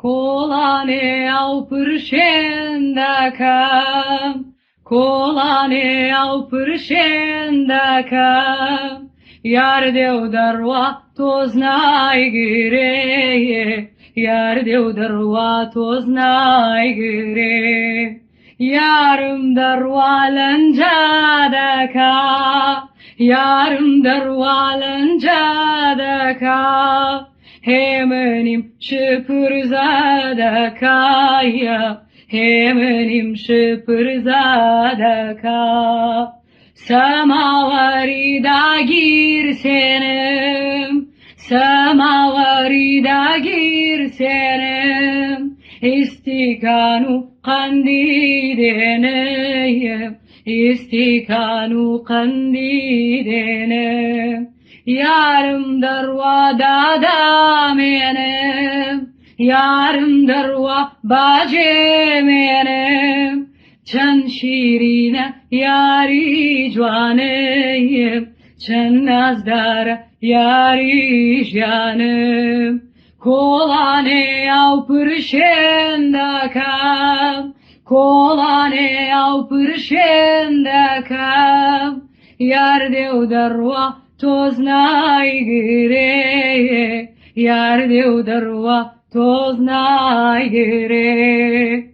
Kolane au pârșendacam, kolane au pârșendacam, iar de-o darua toți n-ai gâre, iar de-o darua toți n-ai gâre. Yarım darwalanca daka, yarım darwalanca daka, hemenim şıpırzadaka ya, hemenim şıpırzadaka. Samavari da girsenem, samavari da girsenem, istikanu kandidenem, istikanu kandidenem. Yarım darvada damenem, yarım darva bacemenem, çan şirine yari jvaneyem, çan nazdara yari janem. Kolane au pârșendacam, kolane au pârșendacam, iar de-o darua toți n-ai gâre, iar de-o darua toți n-ai gâre.